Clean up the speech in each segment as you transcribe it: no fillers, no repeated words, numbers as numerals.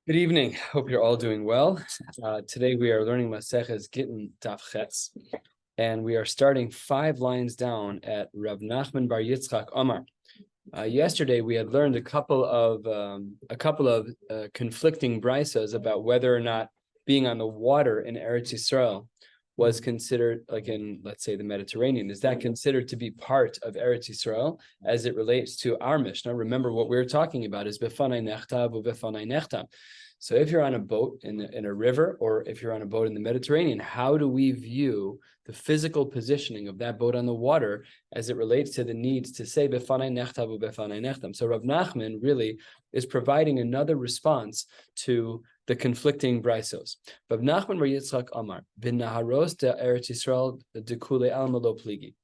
Good evening. Hope you're all doing well. Today we are learning Maseches Gittin Daf Ches, and we are starting 5 lines down at Rav Nachman Bar Yitzchak Omar. Yesterday we had learned a couple of conflicting brisas about whether or not being on the water in Eretz Yisrael was considered, like in, let's say, the Mediterranean, is that considered to be part of Eretz Yisrael as it relates to our Mishnah? Remember, what we're talking about is befanai nechtav ubefanai nechtav. So if you're on a boat in a river, or if you're on a boat in the Mediterranean, how do we view the physical positioning of that boat on the water as it relates to the needs to say befanai nechtav ubefanai nechtav? So Rav Nachman really is providing another response to the conflicting brisos. Rav Nachman Bar Yitzchak Amar, B'naharos de Eretz Yisrael dekule alma lo pligi.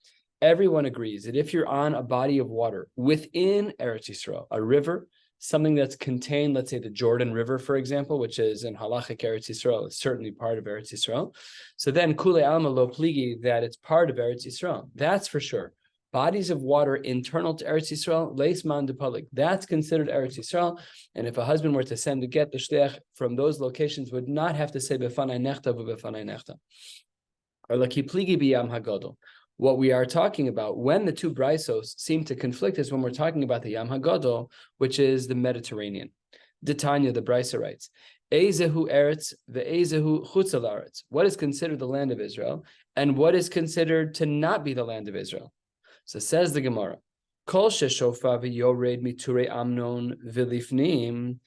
Everyone agrees that if you're on a body of water within Eretz Yisrael, a river, something that's contained, let's say the Jordan River, for example, which is in halachic Eretz Yisrael, is certainly part of Eretz Yisrael. So then kule alma lo pligi, that it's part of Eretz Yisrael. That's for sure. Bodies of water internal to Eretz Yisrael, leisman depalik, that's considered Eretz Yisrael. And if a husband were to send a get, the shliach from those locations would not have to say befanai nechtav ubefanai nechtav. Or laki pligi biyam hagadol. What we are talking about when the two brisos seem to conflict is when we're talking about the Yam Hagadol, which is the Mediterranean. Ditanya, the brisa writes, Ezehu eretz ve'ezehu chutz ha'aretz. What is considered the land of Israel, and what is considered to not be the land of Israel? So says the Gemara, Kol sheshofa v'yored miturei Amnon v'lifnim.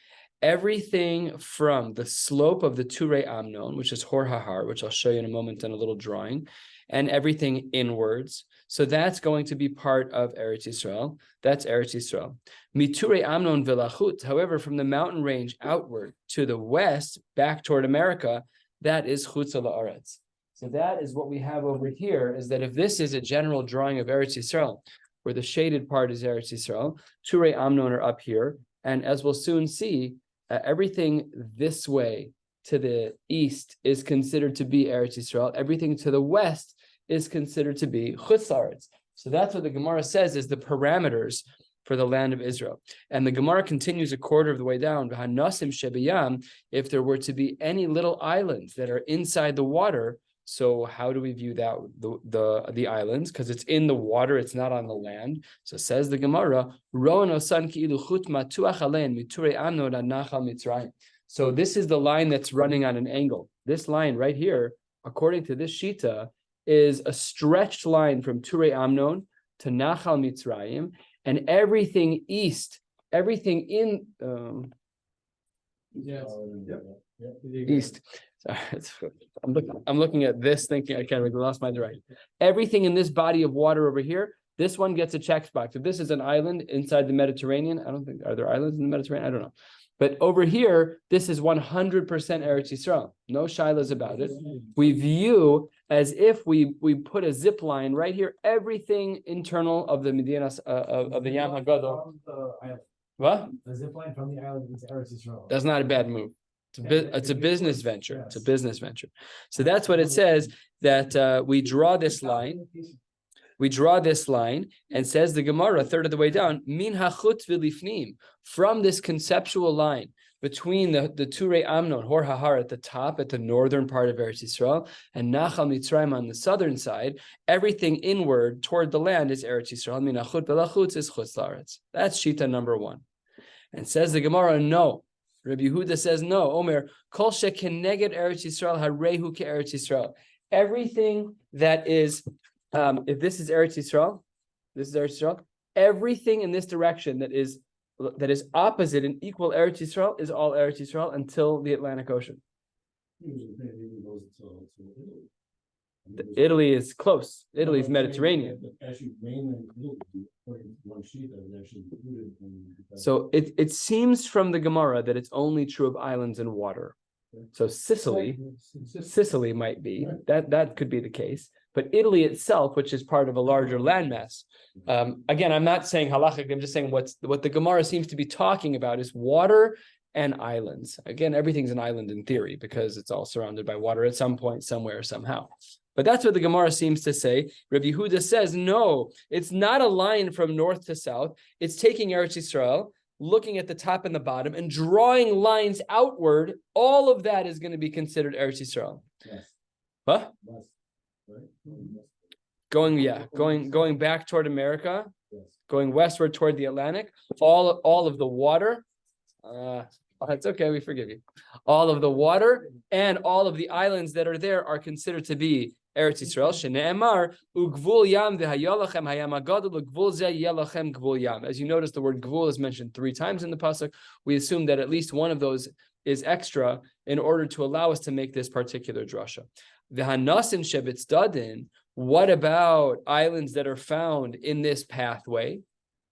Everything from the slope of the Turei Amnon, which is Hor Hahar, which I'll show you in a moment in a little drawing, and everything inwards. So that's going to be part of Eretz Yisrael. That's Eretz Yisrael. Miturei Amnon v'lachut. However, from the mountain range outward to the west, back toward America, that is chutz ha'aretz. So that is what we have over here, is that if this is a general drawing of Eretz Yisrael, where the shaded part is Eretz Yisrael, Turei Amnon are up here, and as we'll soon see, everything this way to the east is considered to be Eretz Yisrael. Everything to the west is considered to be Chutz La'aretz. So that's what the Gemara says is the parameters for the land of Israel. And the Gemara continues a quarter of the way down. V'hanasim shebiyam, if there were to be any little islands that are inside the water. So how do we view that, the islands? Because it's in the water, it's not on the land. So says the Gemara, so this is the line that's running on an angle. This line right here, according to this Shita, is a stretched line from Turei Amnon to Nachal Mitzrayim, and everything east, everything in east. Sorry, I'm looking at this thinking I can't really lost my direction. Everything in this body of water over here, this one gets a check box. If this is an island inside the Mediterranean, I don't think, are there islands in the Mediterranean? I don't know. But over here, this is 100% Eretz Yisrael. No shilas about it. We view as if we put a zip line right here, everything internal of the Medinas of the Yam Hagadol. What? The zip line from the island into Eretz Yisrael. That's not a bad move. It's a business venture. It's a business venture. So that's what it says, that we draw this line. We draw this line, and says the Gemara, a third of the way down, min hachut v'lifnim, from this conceptual line between the Turei Amnon, Hor Hahar at the top, at the northern part of Eretz Yisrael, and Nachal Mitzrayim on the southern side, everything inward toward the land is Eretz Yisrael. Min hachut v'lachutz is chutz la'aretz. That's Shita number 1. And says the Gemara, no. Rabbi Yehuda says no. Omer, kol shekeneged Eretz Yisrael harehu ke'Eretz Yisrael. Everything that is, if this is Eretz Yisrael, this is Eretz Yisrael. Everything in this direction that is opposite and equal Eretz Yisrael is all Eretz Yisrael until the Atlantic Ocean. Italy is close. Italy is Mediterranean. So it seems from the Gemara that it's only true of islands and water. So Sicily might be, that could be the case. But Italy itself, which is part of a larger landmass, again, I'm not saying halachic, I'm just saying what the Gemara seems to be talking about is water and islands. Again, everything's an island in theory because it's all surrounded by water at some point, somewhere, somehow. But that's what the Gemara seems to say. Rabbi Yehuda says, no, it's not a line from north to south. It's taking Eretz Yisrael, looking at the top and the bottom and drawing lines outward, all of that is going to be considered Eretz Yisrael. Yes. Huh? West, right? Going back toward America, Yes. going westward toward the Atlantic, all of the water. It's okay, we forgive you. All of the water and all of the islands that are there are considered to be Eretz Yisrael. Shene'emar ugvul yam v'hayalachem hayam agadol ugvul zeh yelachem gvul yam. As you notice, the word gvul is mentioned 3 times in the pasuk. We assume that at least one of those is extra in order to allow us to make this particular drasha. V'hanasim shebitzadin. What about islands that are found in this pathway?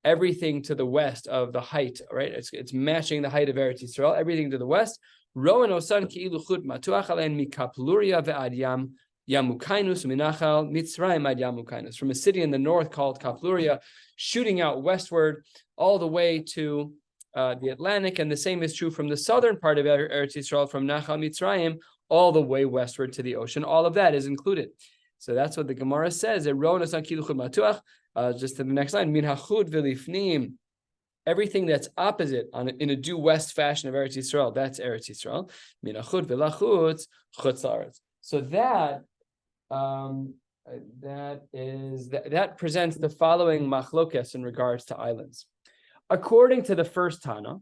Everything to the west of the height, right? It's matching the height of Eretz Yisrael. Everything to the west. Rowan osan ki'ilu chut matuach alein mikapluria ve'ad yam yamukainus minachal mitzrayim ad yamukainus. From a city in the north called Kapluria, shooting out westward all the way to the Atlantic, and the same is true from the southern part of Eretz Yisrael, from Nachal Mitzrayim all the way westward to the ocean. All of that is included. So that's what the Gemara says. Just to the next line, min hachud v'lifnim, everything that's opposite in a due west fashion of Eretz Yisrael, that's Eretz Yisrael. Min hachud v'lachutz chutz la'aretz. So that presents the following machlokes in regards to islands. According to the first Tana,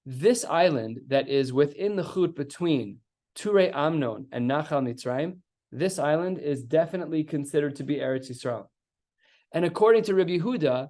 this island that is within the chut between Turei Amnon and Nachal Mitzrayim, this island is definitely considered to be Eretz Yisrael. And according to Rabbi Yehuda,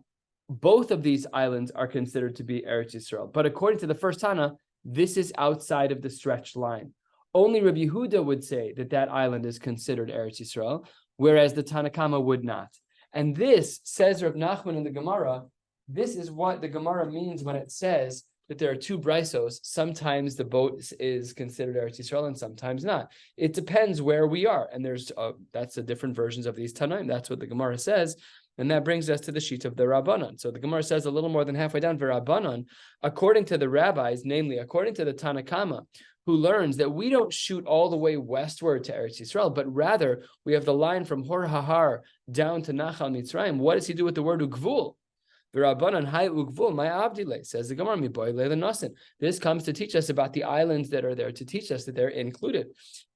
both of these islands are considered to be Eretz Yisrael. But according to the first Tana, this is outside of the stretched line. Only Rabbi Yehuda would say that that island is considered Eretz Yisrael, whereas the Tanakama would not. And this, says Reb Nachman in the Gemara, this is what the Gemara means when it says that there are 2 brisos. Sometimes the boat is considered Eretz Yisrael and sometimes not. It depends where we are. And that's the different versions of these Tanaim. That's what the Gemara says. And that brings us to the sheet of the Rabbanon. So the Gemara says a little more than halfway down, Rabbanon, according to the rabbis, namely according to the Tanakama, who learns that we don't shoot all the way westward to Eretz Yisrael, but rather we have the line from Hor Hahar down to Nachal Mitzrayim. What does he do with the word Ugvul? V'Rabbanan hai ugvul my abdile, says the Gemara, mi boy le nasin. This comes to teach us about the islands that are there, to teach us that they're included.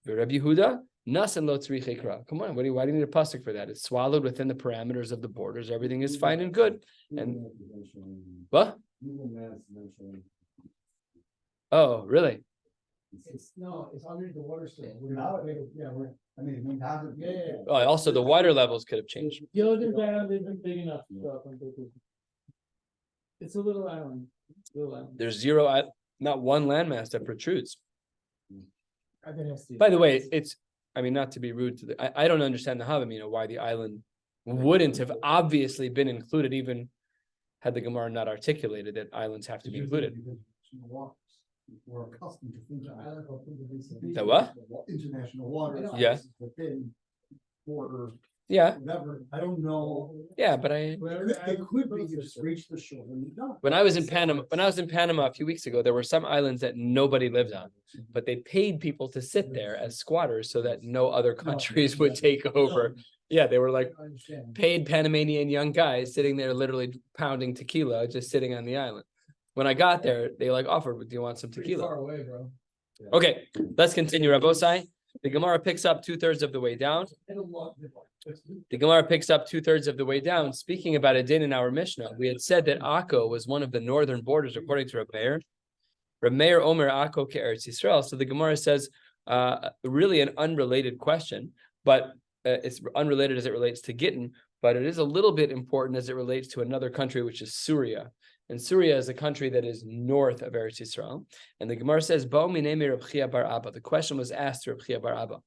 Rabbi Yehuda nasin lo tzrich ikra. Come on, why do you need a pasuk for that? It's swallowed within the parameters of the borders. Everything is fine and good. And what? Oh, really? It's underneath the water still. Also, the water levels could have changed. Big enough. It's a little island. There's not one landmass that protrudes. By the way, not to be rude to I don't understand the Havamina why the island wouldn't have obviously been included, even had the Gemara not articulated that islands have to be included. We're accustomed to think of island or think The what? International water. Yeah. Within border. Yeah. Whatever. I don't know. Yeah, but it could be you just reach the shore and you don't. When I was in Panama a few weeks ago, there were some islands that nobody lived on, but they paid people to sit there as squatters so that no other countries would take over. Yeah, they were like paid Panamanian young guys sitting there literally pounding tequila, just sitting on the island. When I got there, they offered, do you want some tequila? Far away, bro. Okay, let's continue, Rabbosai. The Gemara picks up 2/3 of the way down. The Gemara picks up 2/3 of the way down. Speaking about a din in our Mishnah, we had said that Akko was one of the northern borders, according to Reb Meir. Reb Meir Omer Akko ke'eretz Yisrael. So the Gemara says, really an unrelated question, but it's unrelated as it relates to Gittin, but it is a little bit important as it relates to another country, which is Syria. And Syria is a country that is north of Eretz Yisrael. And the Gemara says, the question was asked to Reb Chia bar Abba.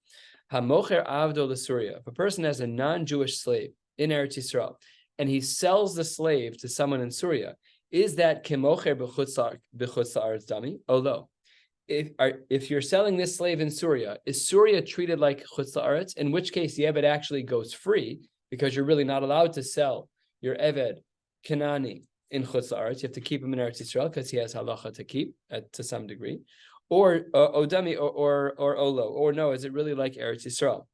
Hamocher avdo l'Syria. If a person has a non-Jewish slave in Eretz Yisrael, and he sells the slave to someone in Syria, is that kemocher b'chutz la'aretz dami? Oh, no. If you're selling this slave in Syria, is Syria treated like chutz la'aretz? In which case, the Eved actually goes free, because you're really not allowed to sell your Eved Kanani in chutz la'aretz. You have to keep him in Eretz Yisrael because he has halacha to keep to some degree. Or odami or olo, or no, is it really like Eretz Yisrael?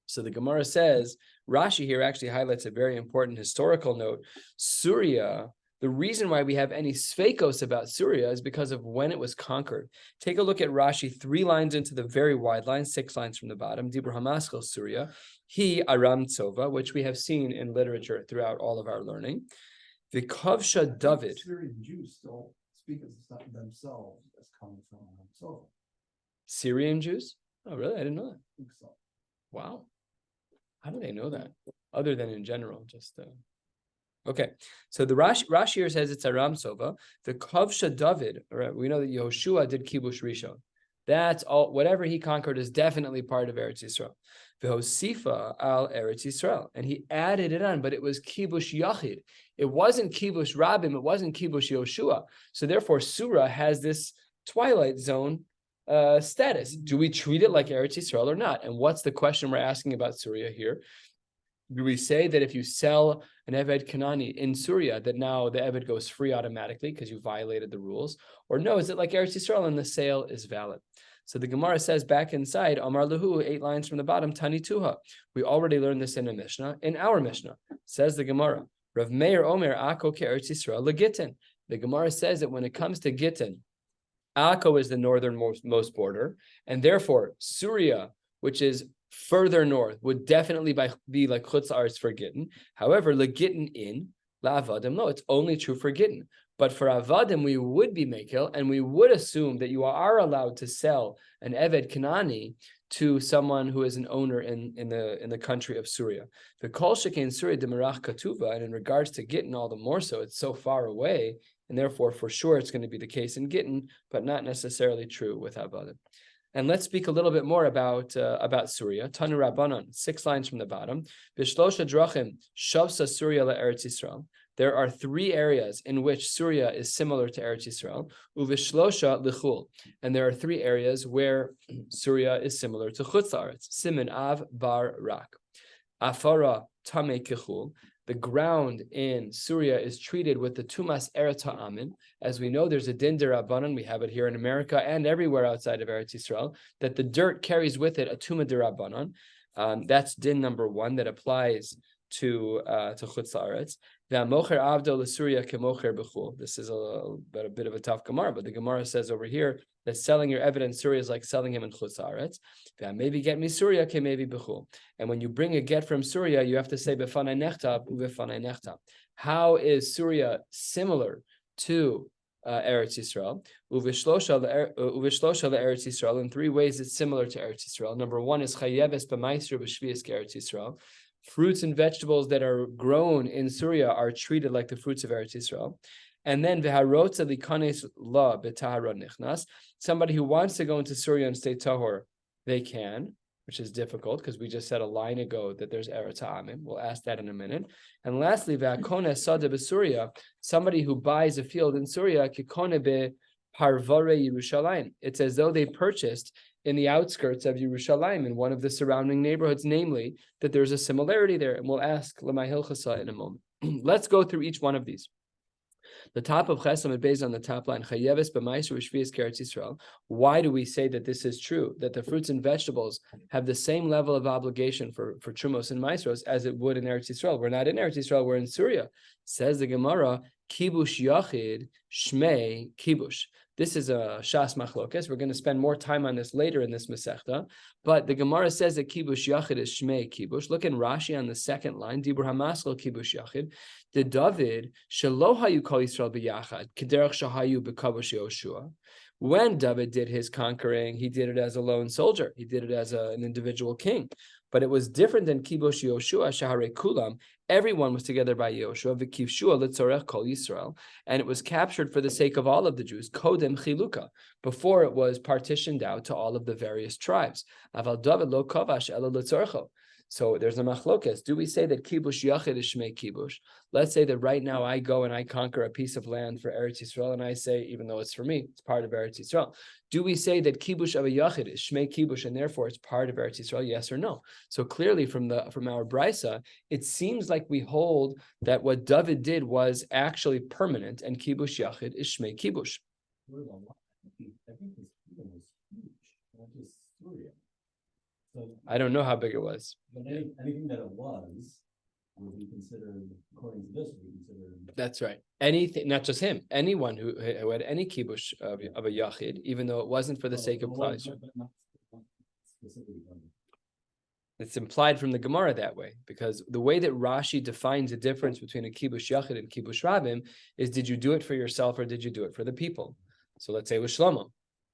So the Gemara says, Rashi here actually highlights a very important historical note. Syria The reason why we have any sveikos about Syria is because of when it was conquered. Take a look at Rashi, 3 lines into the very wide line, 6 lines from the bottom. Dibur Hamaskal Syria, he Aram Tsova, which we have seen in literature throughout all of our learning. The Kavsha David. Syrian Jews still speak of themselves as coming from so. Syrian Jews? Oh, really? I didn't know that. I think so. Wow. How do they know that? Other than in general, just okay. So the Rashi here says it's Aram Sova. The Kavsha David, right? We know that Yehoshua did Kibush Rishon. That's all. Whatever he conquered is definitely part of Eretz Yisrael. V'hosifa al Eretz Yisrael, and he added it on, but it was Kibush Yachid. It wasn't Kibush Rabim. It wasn't Kibush Yehoshua. So therefore, Surah has this twilight zone status. Do we treat it like Eretz Yisrael or not? And what's the question we're asking about Surah here? Do we say that if you sell an Eved Kanani in Syria, that now the Eved goes free automatically because you violated the rules? Or no, is it like Eretz Yisrael and the sale is valid? So the Gemara says back inside, Amar Lahu, 8 lines from the bottom, Tani Tuha. We already learned this in a Mishnah. In our Mishnah, says the Gemara, Rav Meir Omer Ako ke Eretz Yisrael le Gittin. The Gemara says that when it comes to Gittin, Akko is the northernmost border, and therefore Syria, which is further north, would definitely be like Chutz Aretz for Gittin. However, le Gittin in, la Avadim, no, it's only true for Gittin. But for Avadim, we would be Mekil, and we would assume that you are allowed to sell an Eved Kanani to someone who is an owner in the country of Syria. The Kol Shekein Syria Demerach Katuva, and in regards to Gittin, all the more so, it's so far away. And therefore, for sure, it's going to be the case in Gittin, but not necessarily true with Avadim. And let's speak a little bit more about Syria. Tanu Rabbanon, 6 lines from the bottom. Bishlosha drachim shavsa Syria la Eretz Yisrael. There are 3 areas in which Syria is similar to Eretz Yisrael. Uvishlosha lichul, and there are 3 areas where Syria is similar to Chutz Aretz. Simin Av Bar Rak, Afara Tamei Kichul. The ground in Syria is treated with the Tumas Eretz Ha'amin. As we know, there's a din derabanan. We have it here in America and everywhere outside of Eretz Yisrael, that the dirt carries with it a Tuma derabanan. That's din number 1 that applies to Chutz La'aretz. V'amocher avdo l'Syria kemocher b'chul. This is a bit of a tough Gemara, but the Gemara says over here that selling your Eved in Syria is like selling him in Chutz La'aretz. Maybe get me Syria ke maybe b'chul. And when you bring a get from Syria, you have to say befanai nechtab ubefanai nechtab. How is Syria similar to Eretz Yisrael? Uvishlosha Eretz Yisrael. In 3 ways, it's similar to Eretz Yisrael. Number 1 is chayeves b'maisru b'shvius Eretz Yisrael. Fruits and vegetables that are grown in Syria are treated like the fruits of Eretz Yisrael. And then v'harotza likanes la b'tahara nichnas. Somebody who wants to go into Syria and stay tahor, they can, which is difficult because we just said a line ago that there's Eretz Ha'amim. We'll ask that in a minute. And lastly, v'hakone sada b'Syria, somebody who buys a field in Syria, kikone be'parvare Yerushalayim. It's as though they purchased in the outskirts of Yerushalayim, in one of the surrounding neighborhoods, namely that there's a similarity there. And we'll ask Lamai Hilchasa in a moment. Let's go through each one of these. The top of Chesam is based on the top line. Chayeves b'maiser v'shvius Eretz Yisrael. Why do we say that this is true? That the fruits and vegetables have the same level of obligation for Trumos and Maisros as it would in Eretz Yisrael. We're not in Eretz Yisrael, we're in Syria. Says the Gemara, Kibush Yachid, Shmei Kibush. This is a Shas Machlokes. We're going to spend more time on this later in this Masechta. But the Gemara says that Kibush Yachid is Shmei Kibush. Look in Rashi on the 2nd line. Dibur Hamaskal Kibush Yachid. The David, Shelo Hayu Kol Yisrael B'Yachad, Kederach Shahayu B'Kavush Yoshua. When David did his conquering, he did it as a lone soldier. He did it as an individual king. But it was different than Kibush Yoshua, Shahare Kulam. Everyone was together by Yoshua, V'kivshua Litzorech Kol Yisrael, and it was captured for the sake of all of the Jews, Kodem Chiluka, before it was partitioned out to all of the various tribes. Aval David lo Kavash Ela Litzorcho. So there's a machlokes. Do we say that kibush yachid is shmei kibush? Let's say that right now I go and I conquer a piece of land for Eretz Yisrael, and I say, even though it's for me, it's part of Eretz Yisrael. Do we say that kibush of a yachid is shmei kibush, and therefore it's part of Eretz Yisrael? Yes or no? So clearly, from our brisa, it seems like we hold that what David did was actually permanent, and kibush yachid is shmei kibush. I think this kingdom was huge, not just Syria. So I don't know how big it was. But anything that it was would be considered, according to this, would be considered That's right. Anything, not just him, anyone who had any kibush of a yachid, even though it wasn't for the sake of Klal Yisrael. It's implied from the Gemara that way, because the way that Rashi defines the difference between a kibush yachid and kibush rabim is, did you do it for yourself or did you do it for the people? So let's say with Shlomo.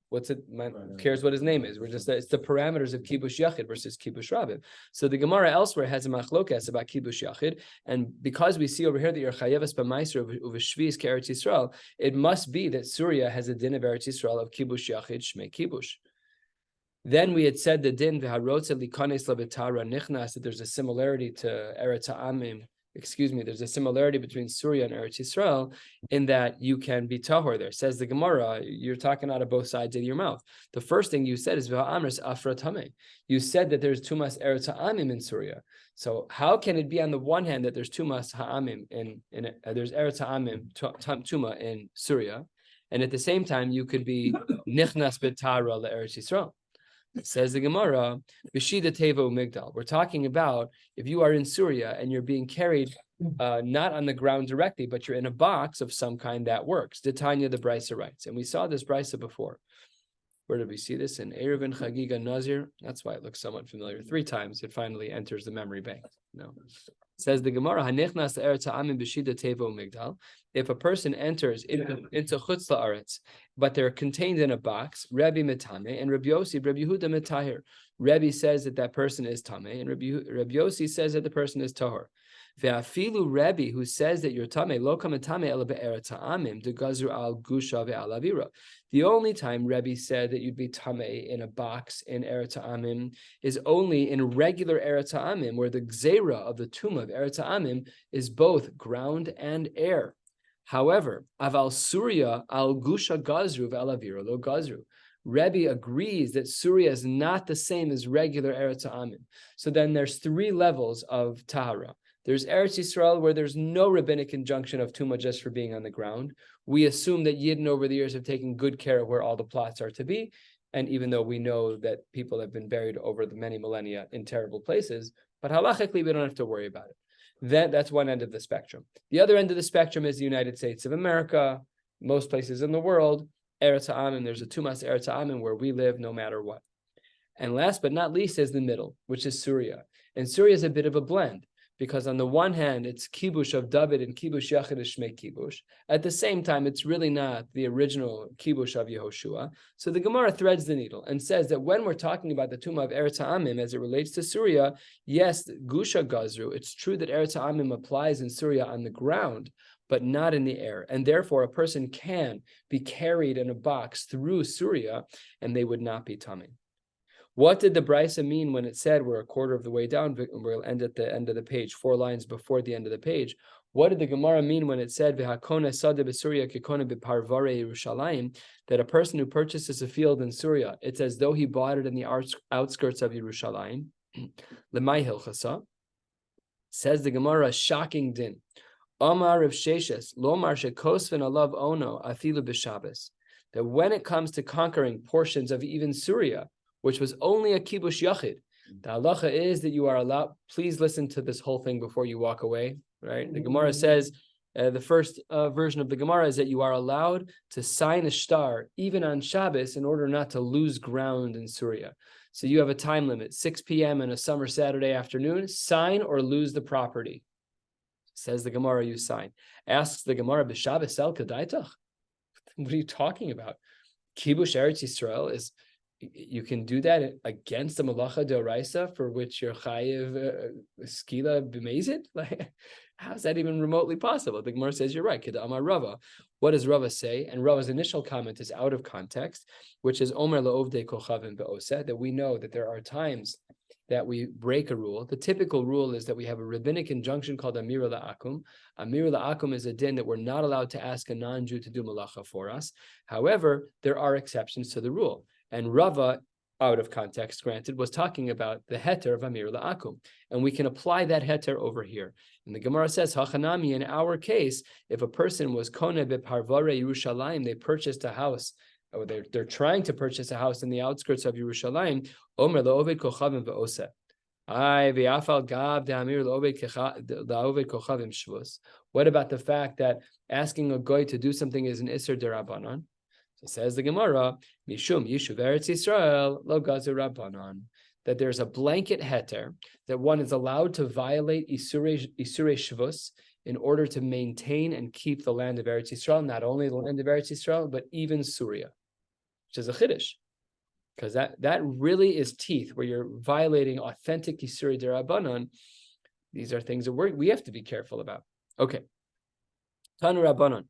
What's it? Who cares what his name is? It's the parameters of kibush yachid versus kibush rabim. So the Gemara elsewhere has a machlokas about kibush yachid, and because we see over here that you're chayevas b'maiser of shvis k'Eretz Yisrael, it must be that Surya has a din of Eretz Yisrael of kibush yachid shmei kibush. Then we had said the din v'harotza likanes labetara nichnas, that there's a similarity to Eretz Ha'amim. There's a similarity between Surya and Eretz Yisrael in that you can be tahor there. Says the Gemara, you're talking out of both sides of your mouth. The first thing you said is v'ha'amris afrat hameh. You said that there's tumas Eretz Ha'amim in Surya. So how can it be on the one hand that there's tumas Ha'amim there's Eretz Ha'amim tuma in Surya, and at the same time you could be nichnas betara le'Eretz Yisrael? Says the Gemara, B'shida Tevo Migdal. We're talking about if you are in Surya and you're being carried not on the ground directly, but you're in a box of some kind, that works. Tanya the Brisa writes, and we saw this Brisa before. Where did we see this? In Erevin Chagiga Nazir. That's why it looks somewhat familiar. 3 times it finally enters the memory bank. No. Says the Gemara, Hanechnas Eretz Ha'amim B'shida Tevo Migdal. If a person enters into Chutz La'aretz, but they're contained in a box, Rebbe Metame and Rabbi Yehuda Metahir. Rebbe says that that person is Tameh, and Rabbi Yossi says that the person is Tahor. Ve'afilu Rebbe, who says that you're Tameh, lo kametame ela be'eretz ha'amim, de gazru al gusha ve'al avira. The only time Rebbe said that you'd be Tameh in a box in Eretz Ha'amim is only in regular Eretz Ha'amim, where the gzeira of the tumah of Eretz Ha'amim is both ground and air. However, aval Surya al gusha gazru ve'al avira lo gazru. Rebbe agrees that Surya is not the same as regular Eretz Ha'amim. So then there's 3 levels of Tahara. There's Eretz Yisrael, where there's no rabbinic injunction of Tumah just for being on the ground. We assume that Yidden over the years have taken good care of where all the plots are to be. And even though we know that people have been buried over the many millennia in terrible places, but halachically, we don't have to worry about it. That's one end of the spectrum. The other end of the spectrum is the United States of America, most places in the world, Eretz Ha'amim. There's a Tumas Eretz Ha'amim where we live no matter what. And last but not least is the middle, which is Surya. And Surya is a bit of a blend, because on the one hand, it's kibush of David and kibush yachid is shmei kibush. At the same time, it's really not the original kibush of Yehoshua. So the Gemara threads the needle and says that when we're talking about the Tumah of Eretz Ha'amim as it relates to Surya, yes, Gusha Gazru, it's true that Eretz Ha'amim applies in Surya on the ground, but not in the air. And therefore, a person can be carried in a box through Surya, and they would not be tamei. What did the Brisa mean when it said we're a quarter of the way down? We'll end at the end of the page, 4 lines before the end of the page. What did the Gemara mean when it said "V'hakona sada b'Surya kekona b'parvare Yerushalayim," that a person who purchases a field in Surya, it's as though he bought it in the outskirts of Yerushalayim? Lemay hilchasa, says the Gemara, shocking din. Amar Rav Sheshes lomar shekosven alav ono afilu b'Shabbos, that when it comes to conquering portions of even Surya, which was only a kibush yachid, the halacha is that you are allowed. Please listen to this whole thing before you walk away. Right? The Gemara says, the first version of the Gemara is that you are allowed to sign a shtar even on Shabbos in order not to lose ground in Surya. So you have a time limit, 6 p.m. on a summer Saturday afternoon. Sign or lose the property. Says the Gemara, you sign. Asks the Gemara, b'Shabbos sel kadaitach? What are you talking about? Kibush Eretz Yisrael is. You can do that against the malacha d'oraisa for which you're chayiv skila b'mezid. Like, how's that even remotely possible? The Gemara says you're right. Kida amar Rava. What does Rava say? And Rava's initial comment is out of context, which is Omer la'ovdei kochavim be'oseh, that we know that there are times that we break a rule. The typical rule is that we have a rabbinic injunction called Amira La'akum. Amira La'akum is a din that we're not allowed to ask a non-Jew to do malacha for us. However, there are exceptions to the rule. And Rava, out of context, granted, was talking about the heter of Amir La'akum. And we can apply that heter over here. And the Gemara says, Hachanami, in our case, if a person was Kone beParvare Yerushalayim, they purchased a house, or they're trying to purchase a house in the outskirts of Yerushalayim, Omer La'oved Kochavim Ve'oseh. What about the fact that asking a goy to do something is an Isser Derabanan? So says the Gemara, Mishum Yishuv Eretz Yisrael Lo Gazer Rabbanan, that there's a blanket heter that one is allowed to violate Isurei Shvus in order to maintain and keep the land of Eretz Yisrael, not only the land of Eretz Yisrael, but even Syria, which is a chiddush. Because that really is teeth, where you're violating authentic Isurei Derabanan. These are things that we have to be careful about. Okay. Tanu Rabbanan.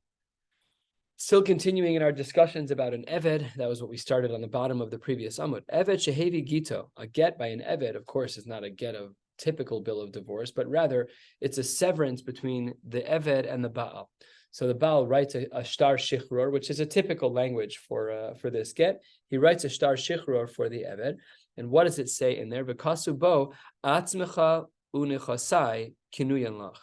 Still continuing in our discussions about an Eved, that was what we started on the bottom of the previous Amud. Eved Shehevi Gito, a get by an Eved, of course, is not a get of typical bill of divorce, but rather it's a severance between the Eved and the Baal. So the Baal writes a shtar shichror, which is a typical language for this get. He writes a shtar shichror for the Eved. And what does it say in there? V'kasu bo atzmecha unichasai kinuyan lach.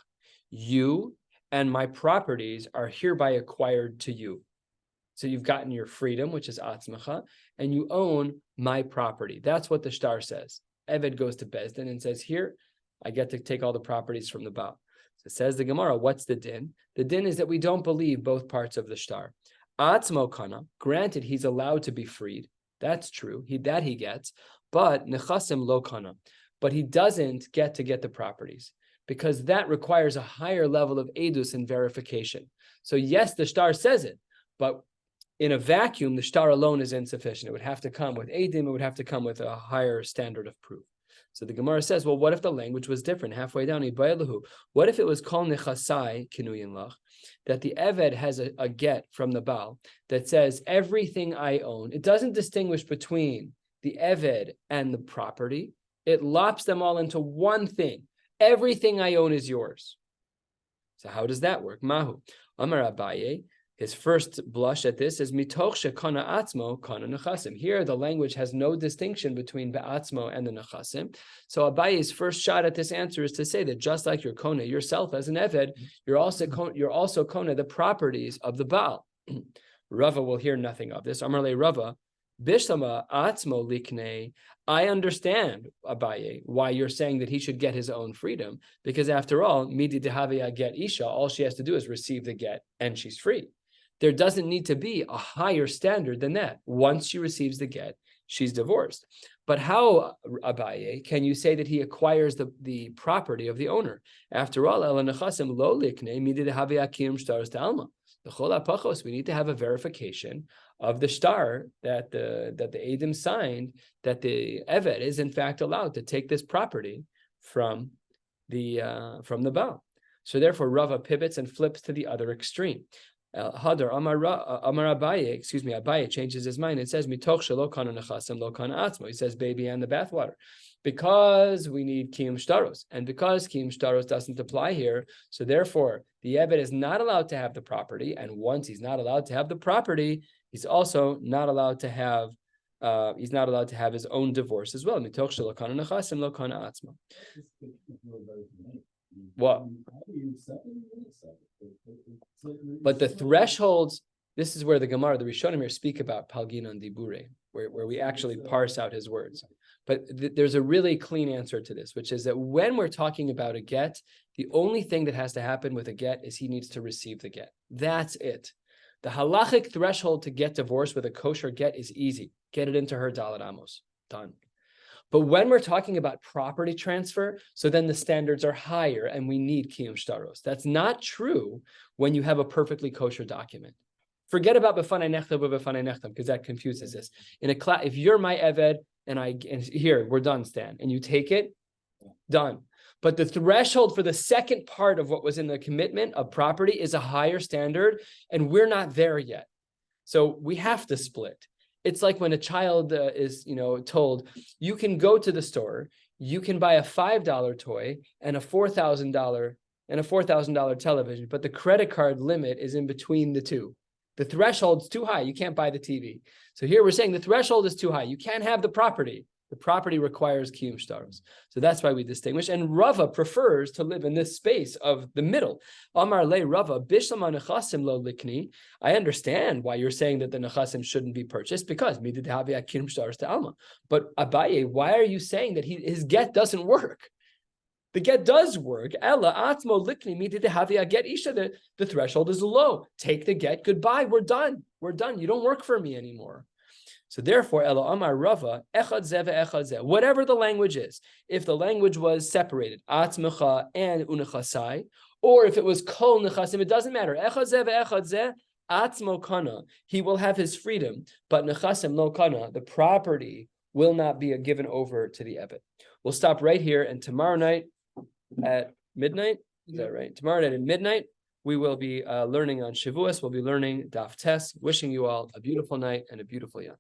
You and my properties are hereby acquired to you. So you've gotten your freedom, which is atzmecha, and you own my property. That's what the shtar says. Eved goes to Beis Din and says, here, I get to take all the properties from the Baal. So it says the Gemara, what's the din? The din is that we don't believe both parts of the shtar. Atzmo kana, granted he's allowed to be freed. That's true. He gets, but nechasim lo kana. But he doesn't get the properties, because that requires a higher level of edus and verification. So yes, the shtar says it, but in a vacuum, the shtar alone is insufficient. It would have to come with edim. It would have to come with a higher standard of proof. So the Gemara says, well, what if the language was different? Halfway down, what if it was kol nechasai kinuyin lach, that the Eved has a get from the Baal that says everything I own. It doesn't distinguish between the Eved and the property. It lops them all into one thing. Everything I own is yours. So how does that work? Mahu Amar Abaye. His first blush at this is mitoch shekana atzmo kana nechasim. Here, the language has no distinction between be'atzmo and the nechasim. So Abaye's first shot at this answer is to say that just like you're kona yourself as an eved, you're also kona the properties of the Baal. Rava will hear nothing of this. Amar le Rava, bishama atzmo likne. I understand, Abaye, why you're saying that he should get his own freedom, because after all, midi dehavia get isha, all she has to do is receive the get and she's free. There doesn't need to be a higher standard than that. Once she receives the get, she's divorced. But how, Abaye, can you say that he acquires the property of the owner? After all, we need to have a verification of the shtar that the Eidim signed, that the Eved is in fact allowed to take this property from the Baal. So therefore, Rava pivots and flips to the other extreme. Hadar Amar Abaye, Abaye changes his mind and says, Mitoch shelo kana nechasim lo kana atzmo. He says, baby and the bathwater. Because we need kiyum shtaros, and because kiyum shtaros doesn't apply here, so therefore the Eved is not allowed to have the property, and once he's not allowed to have the property, he's also not allowed to have his own divorce as well. Mitoch shelo kana nechasim lo kana atzmo. What? But the thresholds, this is where the Gemara, the Rishonim here speak about Palginon Dibure, where we actually parse out his words. But there's a really clean answer to this, which is that when we're talking about a get, the only thing that has to happen with a get is he needs to receive the get. That's it. The halachic threshold to get divorced with a kosher get is easy. Get it into her Dalet Amos. Done. But when we're talking about property transfer, so then the standards are higher and we need kiyum shtaros. That's not true when you have a perfectly kosher document. Forget about b'fanei nechtam because that confuses us. If you're my Eved and here, we're done, Stan, and you take it, done. But the threshold for the second part of what was in the commitment of property is a higher standard, and we're not there yet. So we have to split. It's like when a child is, told, you can go to the store, you can buy a $5 toy and a $4,000 television, but the credit card limit is in between the two. The threshold's too high. You can't buy the TV. So here we're saying the threshold is too high. You can't have the property. The property requires kiyum shtaros. So that's why we distinguish. And Rava prefers to live in this space of the middle. Amar le Rava, bishlam nechasim lo likni. I understand why you're saying that the nechasim shouldn't be purchased, because midid havi kiyum shtaros to alma. But Abaye, why are you saying that his get doesn't work? The get does work. Ella atmo likni midid havi get isha. The threshold is low. Take the get. Goodbye. We're done. We're done. You don't work for me anymore. So therefore, Ela Amar Rava, echad zeh ve'echad zeh, whatever the language is, if the language was separated, atzmecha and unechasai, or if it was kol nechasim, it doesn't matter. Echad zeh ve'echad zeh, atzmo kana, he will have his freedom, but nechasim lo kana, the property will not be given over to the Eved. We'll stop right here, and tomorrow night at midnight, is that right? Tomorrow night at midnight, we will be learning on Shavuos. We'll be learning Daf Tes. Wishing you all a beautiful night and a beautiful Yom.